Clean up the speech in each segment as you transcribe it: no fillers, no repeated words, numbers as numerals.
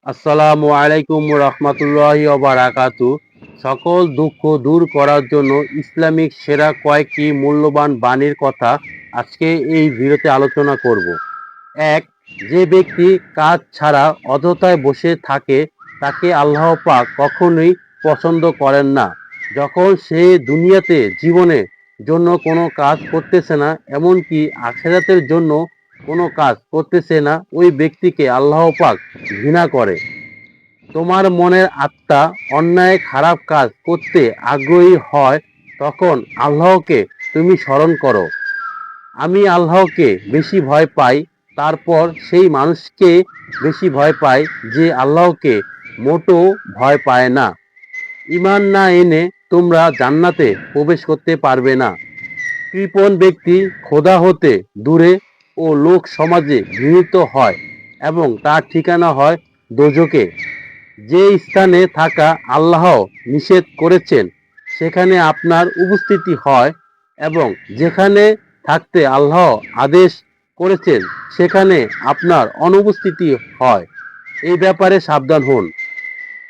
আসসালামু আলাইকুম রহমতুল্লাহি ওয়া বারাকাতু। সকল দুঃখ দূর করার জন্য ইসলামিক সেরা কয়েকটি মূল্যবান বাণীর কথা আজকে এই ভিডিওতে আলোচনা করব। এক, যে ব্যক্তি কাজ ছাড়া অযথায় বসে থাকে তাকে আল্লাহ পাক কখনোই পছন্দ করেন না। যখন সে দুনিয়াতে জীবনের জন্য কোনো কাজ করতেছে না, এমনকি আখিরাতের জন্য কোনো কাজ করতেছে না, ওই ব্যক্তিকে আল্লাহ পাক ঘৃণা করে। তোমার মনের আত্মা অন্যায় খারাপ কাজ করতে আগ্রহী হয়, তখন আল্লাহকে তুমি স্মরণ করো। আমি আল্লাহকে বেশি ভয় পাই, তারপর সেই মানুষকে বেশি ভয় পায় যে আল্লাহকে মোটেও ভয় পায় না। ঈমান না এনে তোমরা জান্নাতে প্রবেশ করতে পারবে না। কৃপণ ব্যক্তি খোদা হতে দূরে ও লোক সমাজে গৃহীত হয় এবং তার ঠিকানা হয় দোজখে। যে স্থানে থাকা আল্লাহ নিষেধ করেছেন সেখানে আপনার উপস্থিতি হয়, এবং যেখানে থাকতে আল্লাহ আদেশ করেছেন সেখানে আপনার অনুপস্থিতি হয়। এই ব্যাপারে সাবধান হন।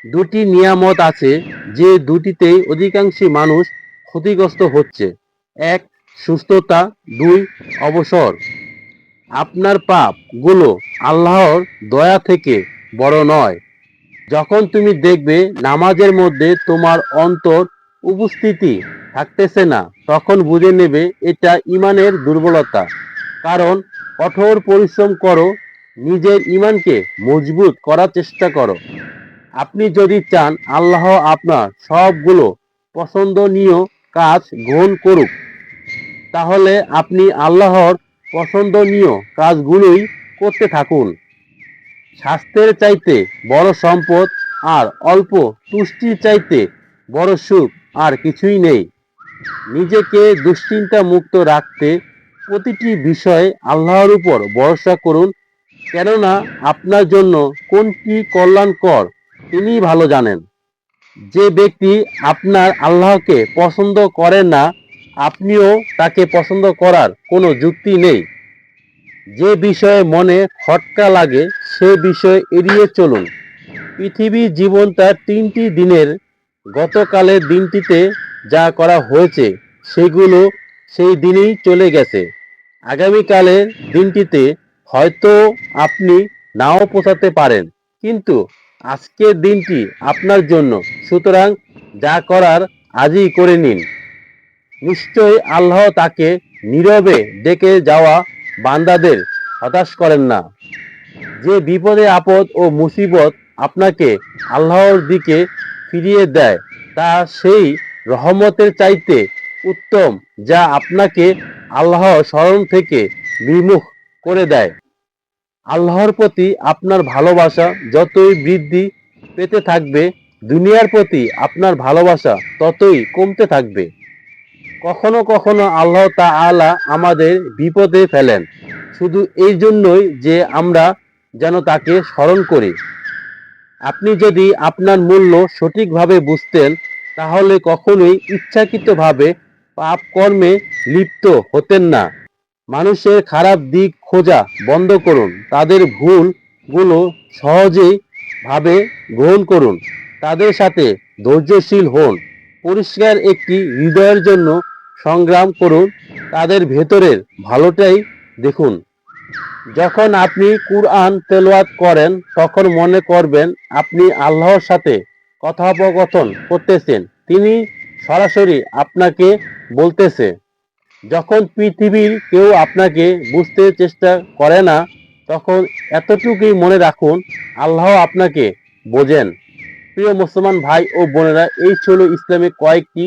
দুটি নিয়ামত আছে যে দুটিতেই অধিকাংশ মানুষ ক্ষতিগ্রস্ত হচ্ছে। এক, সুস্থতা। দুই, অবসর। আপনার পাপ গুলো আল্লাহর দয়া থেকে বড় নয়। যখন তুমি দেখবে নামাজের মধ্যে তোমার অন্তর উপস্থিতি থাকতেছে না, তখন বুঝে নেবে এটা ঈমানের দুর্বলতা। কারণ কঠোর পরিশ্রম করো, নিজের ঈমানকে মজবুত করার চেষ্টা করো। আপনি যদি চান আল্লাহ আপনার সবগুলো পছন্দনীয় কাজ গ্রহণ করুক, তাহলে আপনি আল্লাহর পছন্দনীয় কাজগুলোই করতে থাকুন। স্বাস্থ্যের চাইতে বড় সম্পদ আর অল্প তুষ্টির চাইতে বড় সুখ আর কিছুই নেই। নিজেকে দুশ্চিন্তা মুক্ত রাখতে প্রতিটি বিষয়ে আল্লাহর উপর ভরসা করুন, কেননা আপনার জন্য কোনটি কল্যাণকর তিনিই ভালো জানেন। যে ব্যক্তি আপনার আল্লাহকে পছন্দ করে না, আপনিও তাকে পছন্দ করার কোনো যুক্তি নেই। যে বিষয়ে মনে খটকা লাগে সে বিষয় এড়িয়ে চলুন। পৃথিবীর জীবন তার 3টি দিনের। গতকালের দিনটিতে যা করা হয়েছে সেগুলো সেই দিনেই চলে গেছে। আগামীকালের দিনটিতে হয়তো আপনি নাও পৌঁছাতে পারেন, কিন্তু আজকের দিনটি আপনার জন্য, সুতরাং যা করার আজই করে নিন। নিশ্চয়ই আল্লাহ তাকে নীরবে ডেকে যাওয়া বান্দাদের হতাশ করেন না। যে বিপদে আপদ ও মুসিবত আপনাকে আল্লাহর দিকে ফিরিয়ে দেয় তা সেই রহমতের চাইতে উত্তম যা আপনাকে আল্লাহ স্মরণ থেকে বিমুখ করে দেয়। আল্লাহর প্রতি আপনার ভালোবাসা যতই বৃদ্ধি পেতে থাকবে, দুনিয়ার প্রতি আপনার ভালোবাসা ততই কমতে থাকবে। কখনো কখনো আল্লাহ তাআলা আমাদের বিপদে ফেলেন শুধু এই জন্যই যে আমরা যেন তাকে স্মরণ করি। আপনি যদি আপনার মূল্য সঠিকভাবে বুঝতেন, তাহলে কখনোই ইচ্ছাকৃতভাবে পাপ কর্মে লিপ্ত হতেন না। মানুষের খারাপ দিক খোঁজা বন্ধ করুন, তাদের ভুলগুলো সহজেই ভাবে গ্রহণ করুন, তাদের সাথে ধৈর্যশীল হন। পরিষ্কার একটি হৃদয়ের জন্য সংগ্রাম করুন, তাদের ভেতরের ভালোটাই দেখুন। যখন আপনি কুরআন তেলাওয়াত করেন তখন মনে করবেন আপনি আল্লাহর সাথে কথোপকথন করতেছেন, তিনি সরাসরি আপনাকে বলতেছে। যখন পৃথিবীর কেউ আপনাকে বুঝতে চেষ্টা করে না, তখন এতটুকুই মনে রাখুন আল্লাহ আপনাকে বোঝেন। প্রিয় মুসলমান ভাই ও বোনেরা, এই ছিল ইসলামিক কয়েকটি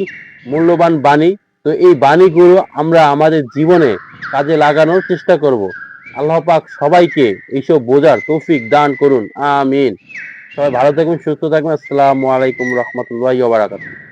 মূল্যবান বাণী। তো এই বাণীগুলো আমরা আমাদের জীবনে কাজে লাগানোর চেষ্টা করব। আল্লাহ পাক সবাইকে এইসব বোঝার তৌফিক দান করুন, আমিন। সবাই ভালো থাকবেন, সুস্থ থাকবেন। আসসালামু আলাইকুম রহমতুল্লাহি ওয়া বারাকাতুহু।